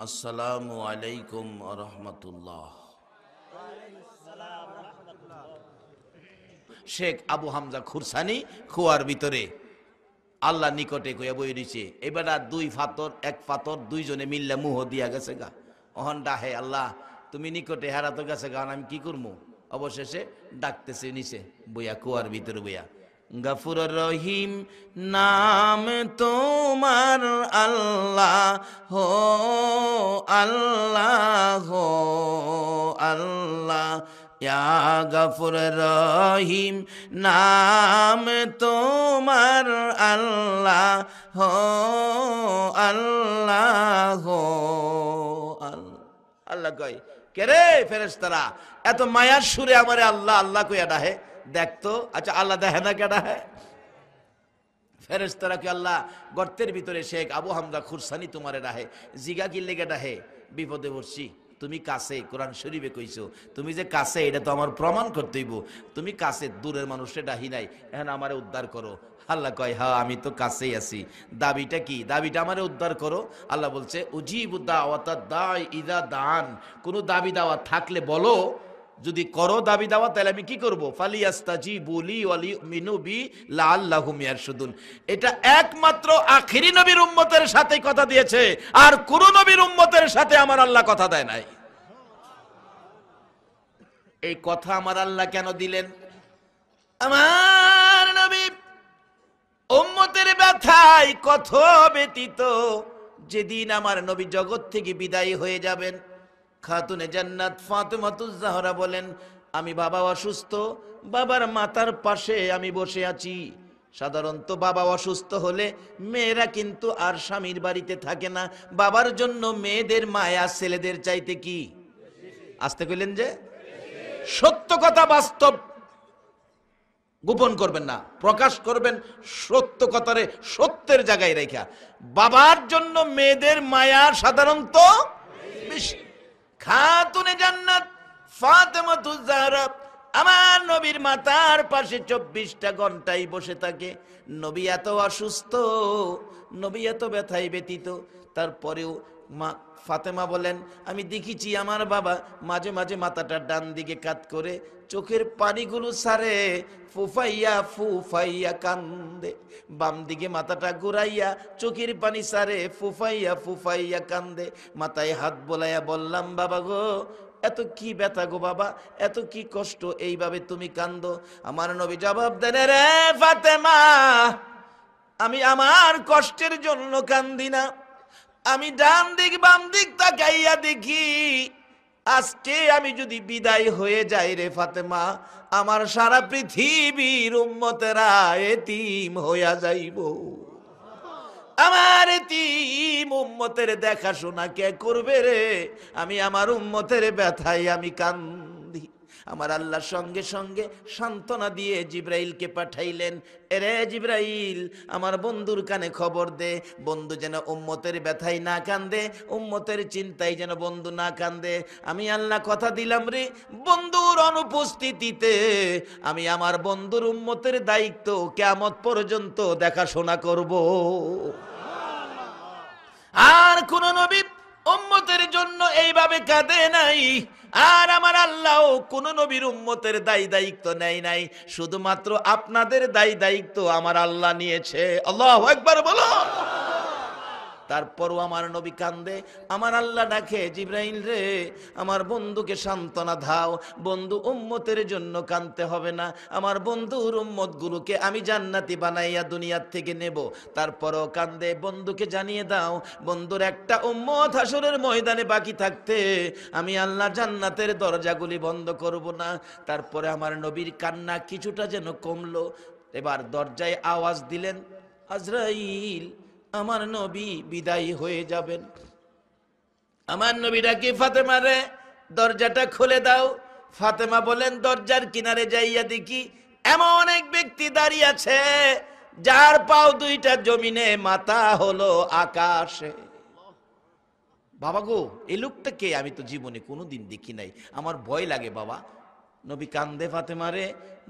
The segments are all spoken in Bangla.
আসসালামু আলাইকুম ওয়া রাহমাতুল্লাহ। শেখ আবু হামজা খুরসানি খুয়ার ভিতরে আল্লাহ নিকটে কইয়া বই দিছে, এবার দুই ফাতর এক ফাতর দুইজনে মিললে মুহ দিয়া গেছে গা। অহন ডাহে আল্লাহ তুমি নিকটে হারা তো গেছে গা, আমি কি করবো? অবশেষে ডাকতেছে নিচে বইয়া কুয়ার ভিতরে বইয়া, গফুর রহিম নাম তোমার আল্লাহ হো আল্লাহ হো আল্লাহ, ইয়া গফুর রহিম নাম তোমার আল্লাহ হো আল্লাহ হো আল্লাহ কয় কে রে ফেরেশতারা এত মায়ার সুরে আমারে আল্লাহ আল্লাহ কইয়া ডাহে, দেখতো আচ্ছা আল্লাহ দেখে না কেডা হে? ফেরেশতারা কি আল্লাহ গর্তের ভিতরে শেখ আবু হামজা খুরসানি তোমারে ডাহে, জিগা কি লেগে ডাহে? বিপদে পড়ছি, তুমি কাছে, কোরআন শরীফে কইছো তুমি যে কাছে, এটা তো আমার প্রমাণ করতে হইব। তুমি কাছে, দূরের মানুষে ডাহি নাই, এখন আমারে উদ্ধার করো। আল্লাহ কয় হ্যাঁ আমি তো কাছেই আছি, দাবিটা কি? দাবিটা আমারে উদ্ধার করো। আল্লাহ বলছে উজিবু দাওয়াতাদ দাঈ ইযা দান, কোনো দাবি দাওয়া থাকলে বলো, যদি করো দাবি দাওয়া তাহলে আমি কি করব? ফালিয়াস্তাজিবু লি ওয়া লিউমিনু বি লাআল্লাহুম ইয়ারশুদুন। এটা একমাত্র আখিরি নবীর উম্মতের সাথে কথা দিয়েছে, আর কোন নবীর উম্মতের সাথে আমার আল্লাহ কথা দেয় নাই। এই কথা আমার আল্লাহ কেন দিলেন? আমার নবী উম্মতের ব্যথায় কত ব্যতীত। যেদিন আমার নবী জগৎ থেকে বিদায় হয়ে যাবেন, খাতুনে জান্নাত ফাতেমাতুজ জাহরা বলেন, আমি বাবা অসুস্থ, বাবার মাথার পাশে আমি বসে আছি। সাধারণত বাবা অসুস্থ হলে মেয়েরা কিন্তু আর স্বামীর বাড়িতে থাকে না, বাবার জন্য মেয়েদের মায়া ছেলেদের চাইতে কি আসতে কইলেন যে সত্য কথা, বাস্তব গোপন করবেন না, প্রকাশ করবেন সত্য কথারে সত্যের জায়গায় রেখা। বাবার জন্য মেয়েদের মায়া সাধারণত বেশি। খাতুনে জান্নাত ফাতেমাতুজ জাহরা আমার নবীর মাথার পাশে 24টা ঘন্টাই বসে থাকে। নবী এত অসুস্থ, নবী এত ব্যথায় ব্যতীত, তারপরেও মা ফাতেমা বলেন আমি দেখেছি আমার বাবা মাঝে মাঝে মাথাটা ডান দিকে কাত করে চোখের পানিগুলো সারে ফুফাইয়া ফুফাইয়া কান্দে, বাম দিকে মাথাটা ঘুরাইয়া চোখের পানি সারে ফুফাইয়া ফুফাইয়া কান্দে। মাথায় হাত বোলাইয়া বললাম বাবা গো এত কি ব্যথা গো বাবা, এত কি কষ্ট, এইভাবে তুমি কান্দো? আমার নবী জবাব দেন, রে ফাতেমা আমি আমার কষ্টের জন্য কান্দি না, আমি ডান দিক বাম দিক তাকাইয়া দেখি আজকে আমি যদি বিদায় হয়ে যাই রে ফাতেমা, আমার সারা পৃথিবীর উম্মতেরা এতিম হইয়া যাইব। আমার এতিম উম্মতের দেখাশোনা কে করবে রে? আমি আমার উম্মতের ব্যথায় আমি কান্দি। আমার আল্লাহ সঙ্গে সঙ্গে সান্ত্বনা দিয়ে জিব্রাইলকে পাঠাইলেন, এরে জিব্রাইল আমার বন্ধুর কানে খবর দে, বন্ধু যেন উম্মতের ব্যথায় না কান্দে, উম্মতের চিন্তায় যেন বন্ধু না কান্দে। আমি আল্লাহ কথা দিলাম রে, বন্ধুর অনুপস্থিতিতে আমি আমার বন্ধুর উম্মতের দায়িত্ব কিয়ামত পর্যন্ত দেখাশোনা করব। আর কোন নবী উম্মতের জন্য এইভাবে কাঁদে নাই, আর আমার আল্লাহ কোন নবীর উম্মতের দায়ী দায়িত্ব নেয় নাই, শুধুমাত্র আপনাদের দায়ী দায়িত্ব আমার আল্লাহ নিয়েছে। আল্লাহু আকবার বলো। তারপরও আমার নবী কান্দে, আমার আল্লাহ ডাকে জিব্রাইল রে আমার বন্ধুকে সান্ত্বনা দাও, বন্ধু উম্মতের জন্য কাঁদতে হবে না, আমার বন্ধুর উম্মতগুলোকে আমি জান্নাতি বানাইয়া দুনিয়ার থেকে নেব। তারপরও কান্দে, বন্ধুকে জানিয়ে দাও বন্ধুর একটা উম্মত হাসরের ময়দানে বাকি থাকতে আমি আল্লাহ জান্নাতের দরজাগুলি বন্ধ করব না। তারপরে আমার নবীর কান্না কিছুটা যেন কমলো, এবার দরজায় আওয়াজ দিলেন, আজরাইল আমার নবী বিদায় হয়ে যাবেন। আমার নবী ডাকে ফাতেমা রে দরজাটা খুলে দাও। ফাতেমা বলেন দরজার কিনারে যাইয়া দেখি এমন এক ব্যক্তি দাঁড়িয়ে আছে যার পাও দুইটা জমিনে, মাথা হলো আকাশে। বাবা গো এই লোকটা কে? আমি তো জীবনে কোনোদিন দেখি নাই, আমার ভয় লাগে বাবা। নবী কান্দে, ফাতেমা রে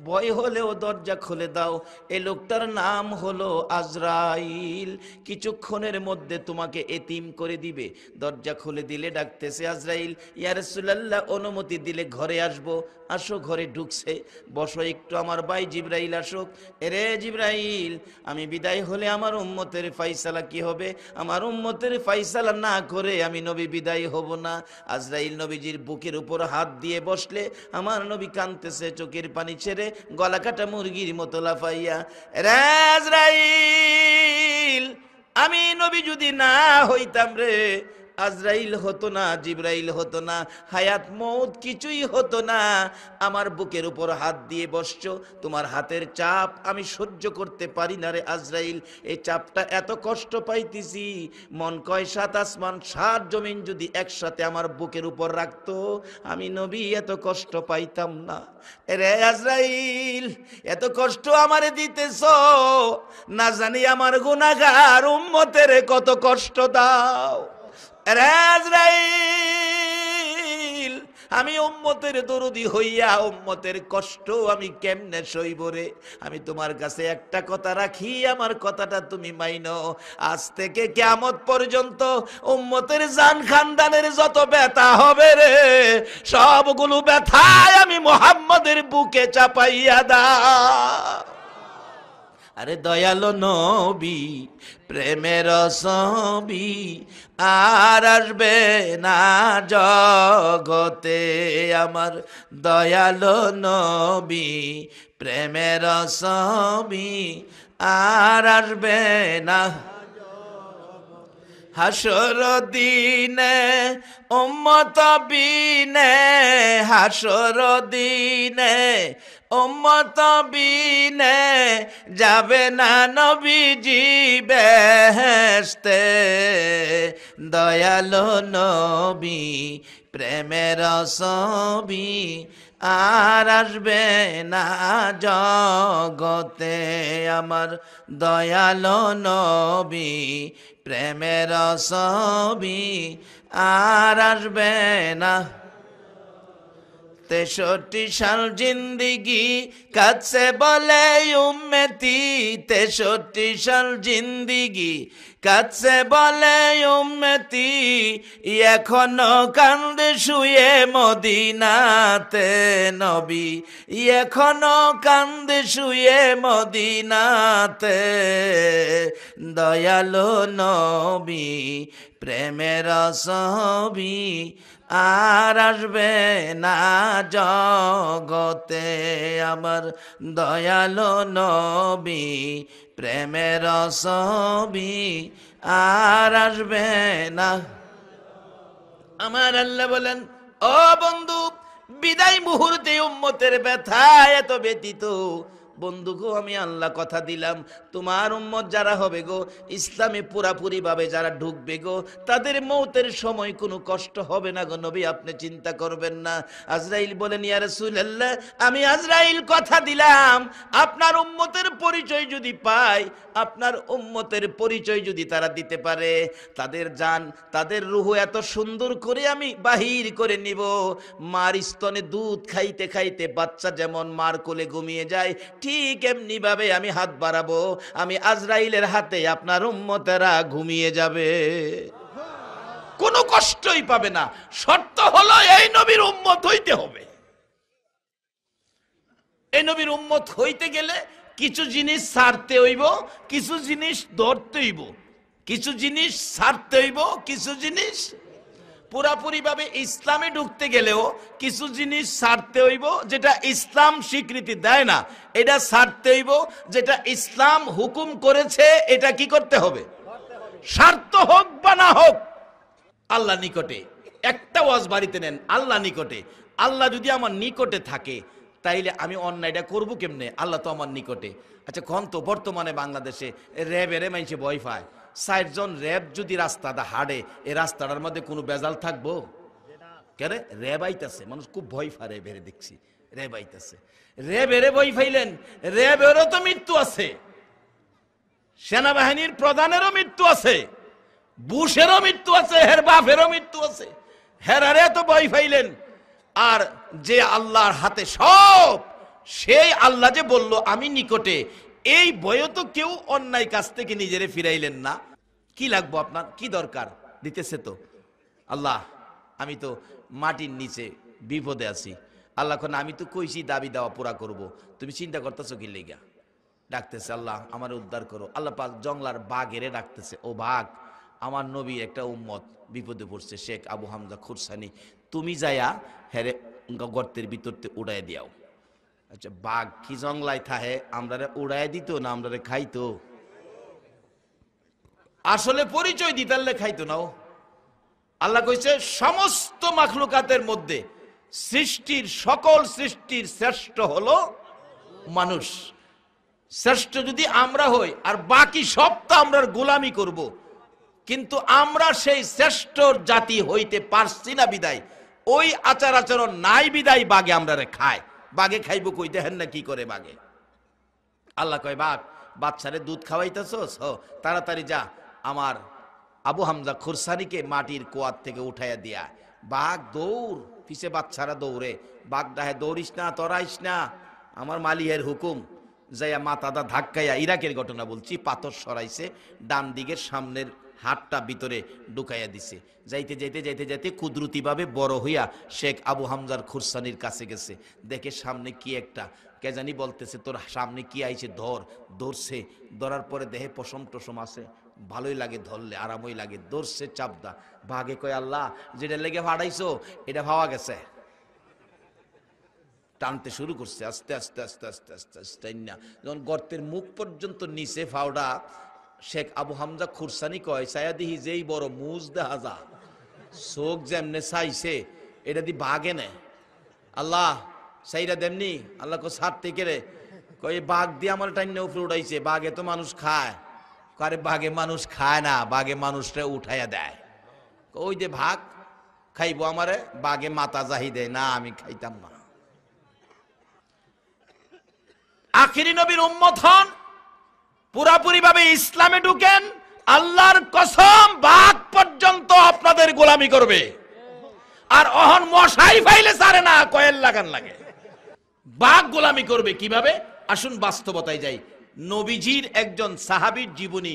ভয় হলেও দরজা খুলে দাও। এই লোকটার নাম হলো আজরাইল, কিছুক্ষণের মধ্যে তোমাকে এতিম করে দিবে। দরজা খুলে দিলে ডাকতেছে আজরাইল, ইয়া রাসূলুল্লাহ অনুমতি দিলে ঘরে আসবো। আসো, ঘরে ঢুকছে। বসো একটু, আমার ভাই জিবরাইল আসুক। এরে জিবরাইল, আমি বিদায় হলে আমার উম্মতের ফাইসালা কি হবে? আমার উম্মতের ফাইসালা না করে আমি নবী বিদায় হব না। আজরাইল নবীজির বুকের উপর হাত দিয়ে বসলে আমার নবী কাঁদতেছে, চোখের পানি ছেড়ে গলা কাটা মুরগির মতো লাফাইয়া। রে আজরাইল, আমি নবী যদি না হইতাম রে, আজরাইল হতো না, জিবরাইল হতো না, হায়াত মৌত কিছুই হতো না। আমার বুকের উপর হাত দিয়ে বসছো, তোমার হাতের চাপ আমি সহ্য করতে পারি না রে আজরাইল। এই চাপটা এত কষ্ট পাইতেছি, মন কয় সাত আসমান সাত জমিন যদি একসাথে আমার বুকের উপর রাখতো, আমি নবী এত কষ্ট পাইতাম না। রে আজরাইল, এত কষ্ট আমারে দিতেছ, না জানি আমার গুনাহগার উম্মতের কত কষ্ট দাও। আজরাইল, আমি উম্মতের দরদি হইয়া উম্মতের কষ্ট আমি কেমনে সইব রে? আমি তোমার কাছে একটা কথা রাখি, আমার কথাটা তুমি মাইনো। আজ থেকে কিয়ামত পর্যন্ত উম্মতের জান খানদানের যত ব্যথা হবে রে, সবগুলো ব্যথায় আমি মুহাম্মদের বুকে চাপাইয়া দাও। আরে দয়ালো নবী, প্রেমের ছবি আর আসবে না জগতে। আমার দয়ালো নবী, প্রেমের ছবি আর আসবে না। হাসর দিনে উম্মত বিনে, হাসর দিনে উম্মত বিনে যাবে না নবীজি বেহেশতে। দয়ালো নবী, প্রেমের ছবি আর আসবে না জগতে। আমার দয়ালো নবী, প্রেমের ছবি আর আসবে না। 63 সাল জিন্দিগি কাছে বলে উম্মতি, 63 সাল জিন্দিগি কাছে বলে উম্মতি, এখনো কান্দে শুয়ে মদিনাতে নবী, এখনো কান্দে শুয়ে মদিনাতে। দয়ালো নবী, প্রেমের ছবি আর আসবে না জগতে। আমার দয়ালো নবী, প্রেমের ছবি আর আসবে না। আমার আল্লাহ বলেন, ও বন্ধু, বিদায় মুহূর্তে উম্মতের ব্যথা এত ব্যতীত বন্ধু গো, আমি আল্লাহ কথা দিলাম, তোমার উম্মত যারা হবে গো, ইসলামে পুরাপুরি ভাবে যারা ঢুকবে গো, তাদের মৌতের সময় কোনো কষ্ট হবে না গো নবী, আপনি চিন্তা করবেন না। আজরাইল বলেন, ইয়া রাসূলুল্লাহ, আমি আজরাইল কথা দিলাম, আপনার উম্মতের পরিচয় যদি পাই, আপনার উম্মতের পরিচয় যদি তারা দিতে পারে, তাদের জান, তাদের রূহ এত সুন্দর করে আমি বাহির করে নিব। মার স্তনে দুধ খাইতে খাইতে বাচ্চা যেমন মার কোলে ঘুমিয়ে যায়, ঠিক এমনি ভাবে আমি হাত বাড়াবো, আমি আজরাইলের হাতে আপনার উম্মতেরা ঘুমিয়ে যাবে, কোনো কষ্টই পাবে না। শর্ত হলো এই নবীর উম্মত হইতে হবে। এই নবীর উম্মত হইতে গেলে কিছু জিনিস ছাড়তে হইব, কিছু জিনিস ধরতে হইব, কিছু জিনিস ছাড়তে হইব, কিছু জিনিস পুরাপুরি ভাবে ইসলামে ঢুকতে গেলেও কিছু জিনিস ছাড়তে হইব, যেটা ইসলাম স্বীকৃতি দেয় না, এটা ছাড়তে হইব। যেটা ইসলাম হুকুম করেছে, এটা কি করতে হবে? স্বার্থ হোক বা না হোক, আল্লাহ নিকটে। একটা ওয়াজ বাড়িতে নেন, আল্লাহ নিকটে। আল্লাহ যদি আমার নিকটে থাকে, তাইলে আমি অন্যায়টা করবো কেমনে? আল্লাহ তো আমার নিকটে। আচ্ছা কন তো, বর্তমানে বাংলাদেশে র্যাবেরে মানুষে ভয় পায়। 60 জন র্যাব যদি রাস্তাটা হাঁটে, এই রাস্তাটার মধ্যে কোনো বেজাল থাকবো? কেন? র্যাব আইতাছে, মানুষ খুব ভয় পায় র্যাবেরে, দেখছি র্যাব আইতাছে। র্যাবেরে ভয় পাইলেন, র্যাবেরও তো মৃত্যু আছে, সেনাবাহিনীর প্রধানেরও মৃত্যু আছে, বুশেরও মৃত্যু আছে, হের বাপেরও মৃত্যু আছে, হেরারে তো ভয় পাইলেন। আর যে আল্লাহর হাতে সব সেই আল্লাহ যে বলল আমি নিকটে, এই ভয়ে তো কেউ অন্যায় কাজ থেকে নিজেরে ফিরাইলেন না। কি লাগবো আপনার, কি দরকার, দিতেছে তো আল্লাহ। আমি তো মাটির নিচে বিপদে আছি, আল্লাহ কোন আমি তো কইছি দাবি দেওয়া পুরা করব, তুমি চিন্তা করতেছো কি লেগা? ডাকতেছে আল্লাহ আমার উদ্ধার করো। আল্লাহ পাক জংলার বাঘেরে ডাকতেছে, ও বাঘ, আমার নবী একটা উম্মত বিপদে পড়ছে, শেখ আবু হামজা খুরসানি, তুমি যাইয়া হেরে গর্তের ভিতরতে উড়াই দিয়াও। আচ্ছা, বাঘ কি জংলায় থাহে আমরা উড়াই দিত না আমরা খাইতো? আসলে পরিচয় দিতালে খাইতো না। আল্লাহ কইছে সমস্ত মাখলুকাতের মধ্যে সৃষ্টির সকল সৃষ্টির শ্রেষ্ঠ হলো মানুষ। শ্রেষ্ঠ যদি আমরা হই, আর বাকি সব তো আমরা গোলামি করব, কিন্তু আমরা সেই শ্রেষ্ঠ জাতি হইতে পারছি না বিদায়, ওই আচার আচরণ নাই বিদায় বাঘে আমরা খায়। বাঘে খাইব কই, দেখেন না কি করে বাঘে। আল্লাহ কয় বাঘ, বাচ্চারে দুধ খাওয়াইতেছস, তাড়াতাড়ি যা আমার আবু হামজা খুরসানিকে মাটির কুয়ার থেকে উঠাইয়া দিয়া। বাঘ দৌড়, পিছে বাচ্চারা দৌড়ে। বাঘ ডাহে, দৌড়িস না, তরাইস না, আমার মালিহের হুকুম। যাইয়া মাথাটা ধাক্কাইয়া, ইরাকের ঘটনা বলছি, পাথর সরাইছে, ডান দিকের সামনের হাতটা ভিতরে ঢুকাইয়া দিছে। যাইতে যাইতে যাইতে যাইতে কুদরতিভাবে বড় হইয়া শেখ আবু হামজার খুরসানির কাছে গেছে। দেখে সামনে কি একটা, কে জানি বলতেছে তোর সামনে কি আইছে, ধর। ধরছে, ধরার পরে দেহে পশম টসম আছে, ভালোই লাগে ধরলে, আরামই লাগে। ধরছে চাপদা। ভাগে কয় আল্লাহ যেটা লেগে ফাড়াইছো এটা ভাবা গেছে। টানতে শুরু করছে আস্তে আস্তে আস্তে আস্তে আস্তে আস্তে না, যখন গর্তের মুখ পর্যন্ত নিচে ফাওড়া। শেখ আবু হামজা খুরসানি কয় সায়াদিহি যেই বড় মুজ দেখা যা, চোখ যেমনে চাইছে এটা দি বাঘে নে। আল্লাহ সাইরা দেমনি। আল্লাহ কো সার থেকে রে, কয় বাঘ দিয়ে আমার টাইনে উপরে উঠাইছে, বাঘে তো মানুষ খায়। আরে বাঘে মানুষ খায় না, বাঘে মানুষটা উঠাইয়া দেয়। ওই যে ভাগ খাইবো আমারে, বাঘে মাথা জাহি দেয় না, আমি খাইতাম না। আখিরি নবীর উম্মত হন, পুরাপুরি ভাবে ইসলামে ঢুকেন, আল্লাহর কসম বাঘ পর্যন্ত আপনাদের গোলামি করবে। আর অহন মশাই ফাইলে সারে না, কয়েল লাগান লাগে। বাঘ গোলামি করবে কিভাবে? আসুন বাস্তবতায় যাই। নবীজির একজন সাহাবীর জীবনী।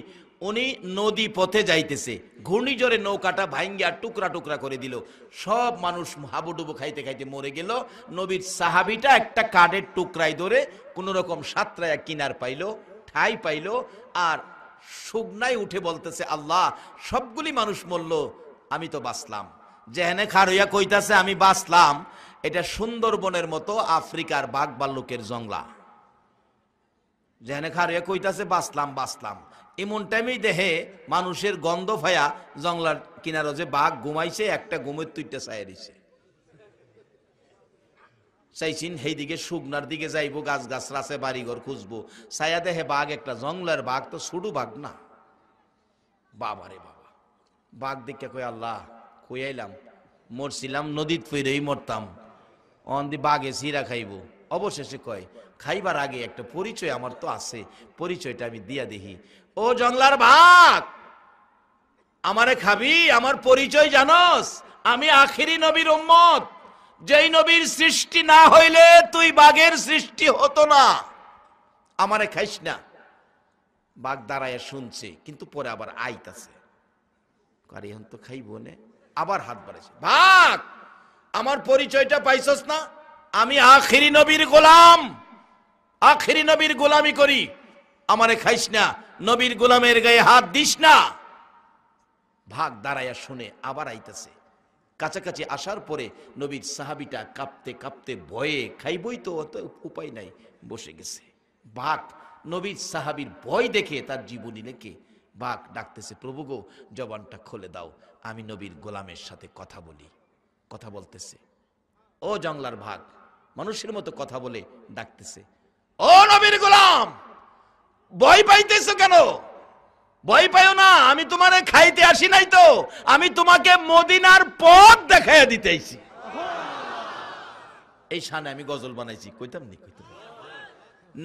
উনি নদী পথে যাইতেছে, ঘূর্ণিঝড়ে নৌকাটা ভাঙ্গিয়া টুকরা টুকরা করে দিল, সব মানুষ হাবুডুবু খাইতে খাইতে মরে গেল। নবীর সাহাবীটা একটা কাঠের টুকরাই ধরে কোন রকম সাতরায়া কিনার পাইল, ঠাই পাইল, আর শুকনায় উঠে বলতেছে আল্লাহ সবগুলি মানুষ মরল, আমি তো বাঁচলাম। যেখানে খারইয়া কইতাছে আমি বাঁচলাম, এটা সুন্দরবনের মতো আফ্রিকার বাঘ ভাল্লুকের জংলা। যেখানে খারইয়া কইতাছে বাঁচলাম বাঁচলাম, এমন টাইমেই দেহে মানুষের গন্ধ ফায়া জংলার কিনারো যে বাঘ ঘুমাইছে, একটা ঘুমের তুইটা চাইয়া দিছে। চাইছিন সেই দিকে শুকনার দিকে যাইবো, গাছ গাছ রাছে বাড়িঘর খুঁজবো, ছায়া দেহে বাঘ একটা, জংলার বাঘ তো ছোট বাঘ না। বাবা রে বাবা, বাঘ দেখে কই আল্লাহ কই আইলাম, মরছিলাম নদীত ফিরেই মরতাম, অন্দি বাঘে চিরা খাইব। অবশেষে কয় খাইবার আগে একটা পরিচয় আমার তো আছে, পরিচয়টা আমি দিয়া দেখি। ও জংলার বাঘ, আমারে খাবি? আমার পরিচয় জানোস? আমি আখিরি নবীর উম্মত, যেই নবীর সৃষ্টি না হইলে তুই বাঘের সৃষ্টি হতো না, আমারে খাইস না। বাঘ দাঁড়ায় শুনছে, কিন্তু পরে আবার আইতাছে, আরে এখন তো খাইবো নে, আবার হাত বাড়াইছে। বাঘ, আমার পরিচয়টা পাইছস না? আমি আখিরি নবীর গোলাম, আখিরি নবীর গোলামি করি, আমারে খাইস না, নবীর গোলামের গায়ে হাত দিস না। ভাগ দাঁড়াইয়া শুনে আবার আইতাছে। কাছাকাছি আসার পরে নবীর সাহাবিটা কাঁপতে কাঁপতে ভয়ে, খাইবই তো অত উপায় নাই, বসে গেছে। বাঘ নবীর সাহাবির ভয় দেখে তার জীবনী লেখে। বাঘ ডাকতেছে, প্রভু গো জবানটা খুলে দাও, আমি নবীর গোলামের সাথে কথা বলি। কথা বলতেছে, ও জংলার ভাগ, মানুষের মতো কথা বলে ডাকতেছে, ও নবীর গোলাম, ভয় পাইতেছো কেন? ভয় পাইও না, আমি তোমারে খাইতে আসি নাই তো, আমি তোমাকে মদিনার পথ দেখাইয়া দিতে আইছি। এই শানে আমি গজল বানাইছি, কইতাম নি? কইতাম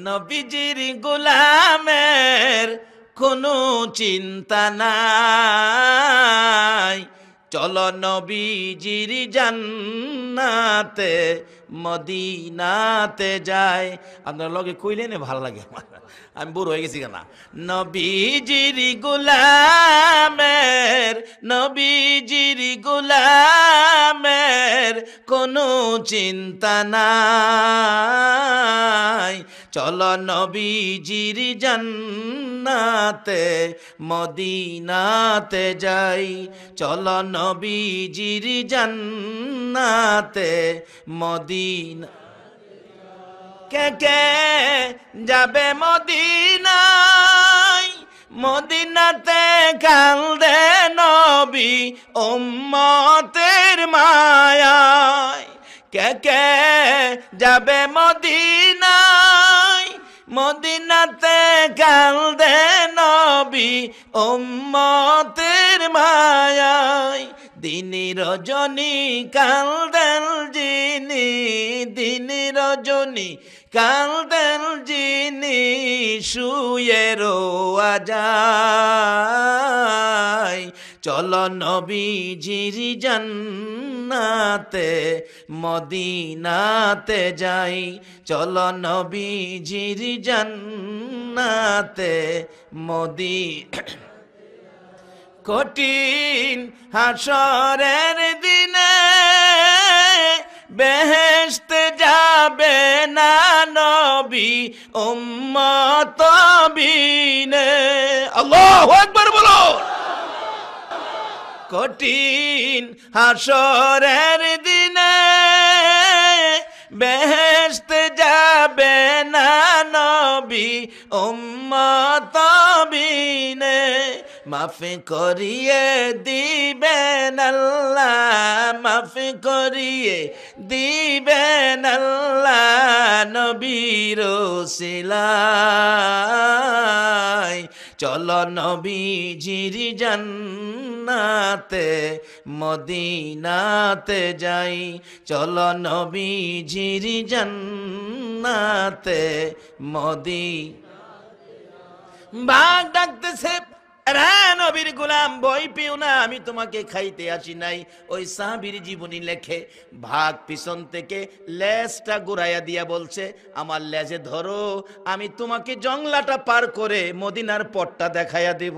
নবীজির গোলামের কোনো চিন্তা নাই, চলো নবীজির জান্নাতে মদিনাতে যায়। আপনার লগে কইলেন ভাল লাগে আমার, আমি বুড়ো হয়ে গেছি কেনা। নবীজির গোলামের কোনো চিন্তা নাই। চলো নবীজির জান্নাতে মদিনাতে যাই। চলো নবীজির জান্নাতে মদিনা। কে কে যাবে মদিনায়, মদিনাতে কান্দে নবী উম্মতের মায়ায়। কে কে যাবে মদিনায়, মদিনাতে কান্দে নবী উম্মতের মায়ায়। দিনী রজনী কান্দেন যিনি, দিনী রজনী কান্দেন যিনি শুয়ে রোয়া যায়। চলো নবীজির জান্নাতে মদিনাতে যাই। চলো নবীজির জান্নাতে কঠিন হাসরের দিনে বেহেশতে যাবে না নবী উম্মত বিনে। আল্লাহু আকবার বলো। কঠিন হাসরের দিনে বেহেশতে যাবে না নবী উম্মত বিনে। মাফ করিয়ে দিবেন আল্লাহ, মাফ করিয়ে দিবেন আল্লাহ নবীর ওসিলায়। চলো নবীজির জান্নাতে মদিনাতে যাই। চলো নবীজির জান্নাতে বাঘ ডাকতেছে, নবীর গোলাম বই পেও না, আমি তোমাকে খাইতে আসি নাই। ওই সাহাবীর জীবনী লেখে, ভাগ পিছন থেকে লেজটা ঘুরাইয়া দিয়া বলছে, আমার লেজে ধরো, আমি তোমাকে জংলাটা পার করে মদিনার পথটা দেখাইয়া দেব।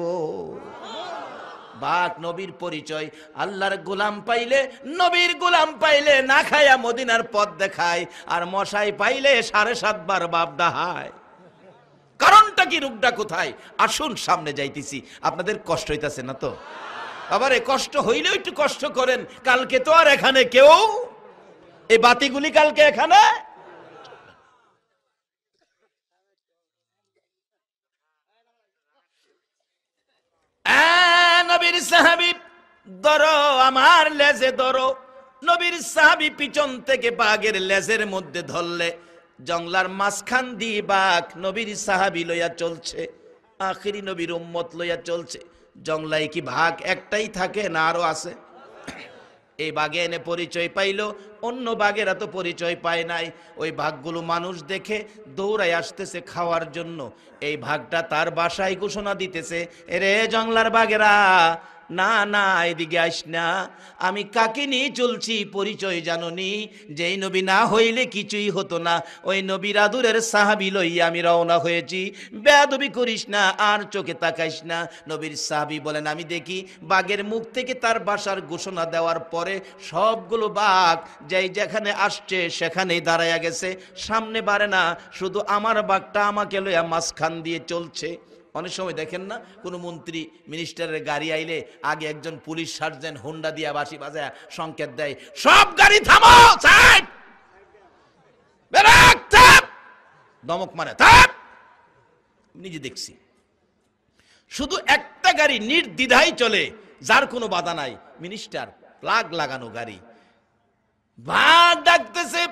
বাঘ নবীর পরিচয়। আল্লাহর গোলাম পাইলে, নবীর গোলাম পাইলে না খায়া মদিনার পথ দেখায়, আর মশাই পাইলে 7.5 বার বাপ ডাহায়। কারণটা কি, রূপটা কোথায়? আসুন সামনে যাইতেছি। আপনাদের কষ্ট হইতাছে না তো? আবার কষ্ট হইলেও একটু কষ্ট করেন, কালকে তো আর এখানে কেউ, এই বাতিগুলি কালকে এখানে। নবীর সাহাবী ধরো, আমার লেজে ধরো। নবীর সাহাবী পিছন থেকে বাঘের লেজের মধ্যে ধরলে, জংলার মাঝখান দিয়ে বাঘ নবীর সাহাবী লইয়া চলছে, আখিরি নবীর উম্মত লইয়া চলছে। জংলায় কি ভাগ একটাই থাকে না আরো আছে? এই বাঘে এনে পরিচয় পাইল, অন্য বাঘেরা তো পরিচয় পায় নাই। ওই বাঘগুলো মানুষ দেখে দৌড়ায় আসতেছে খাওয়ার জন্য। এই ভাগটা তার বাসায় ঘোষণা দিতেছে, এরে জংলার বাঘেরা, না না এদিকে আইস না, আমি কাকে নিয়ে চলছি পরিচয় জাননি? যেই নবী না হইলে কিছুই হতো না, ওই নবীর আদুরের সাহাবী লইয়া আমি রওনা হয়েছি। বেয়াদবি করিস না, আর চোখে তাকাইস না। নবীর সাহাবী বলেন, আমি দেখি বাঘের মুখ থেকে তার বাসার ঘোষণা দেওয়ার পরে সবগুলো বাঘ যেই যেখানে আসছে সেখানেই দাঁড়াইয়া গেছে, সামনে বাড়ে না, শুধু আমার বাঘটা আমাকে লইয়া মাঝখান দিয়ে চলছে। অনেক সময় দেখেন না, কোনো মন্ত্রী মিনিস্টারের গাড়ি আইলে আগে একজন পুলিশ সার্জেন্ট হুন্ডা দিয়া বাঁশি বাজায় সংকেত দেয়, সব গাড়ি থামো, সাইড ব্রেক, থাম, দমক মানে থাম। নিজে দেখছি, শুধু একটা গাড়ি নির্দ্বিধায় চলে, যার কোনো বাধা নাই, মিনিস্টার প্লাগ লাগানো গাড়ি। বাঘ ডাকতেছে,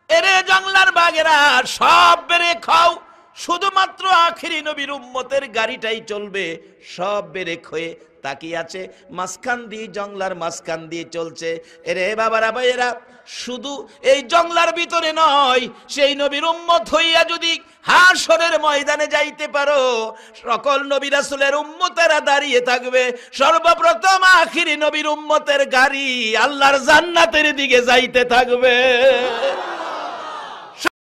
এরে জংলার বাঘেরা, সব বেড়ে খাও, শুধুমাত্র আখিরি নবীর উম্মতের গাড়িটাই চলবে, সব ব্রেক হয়ে তাকিয়ে আছে, মাঝখান দিয়ে জংলার মাঝখান দিয়ে চলছে। এরে বাবারা ভাইয়েরা, শুধু এই জংলার ভিতরে নয়, সেই নবীর উম্মত হইয়া যদি হাশরের ময়দানে যাইতে পারো, সকল নবী রাসূলের উম্মতেরা দাঁড়িয়ে থাকবে, সর্বপ্রথম আখিরি নবীর উম্মতের গাড়ি আল্লাহর জান্নাতের দিকে যাইতে থাকবে।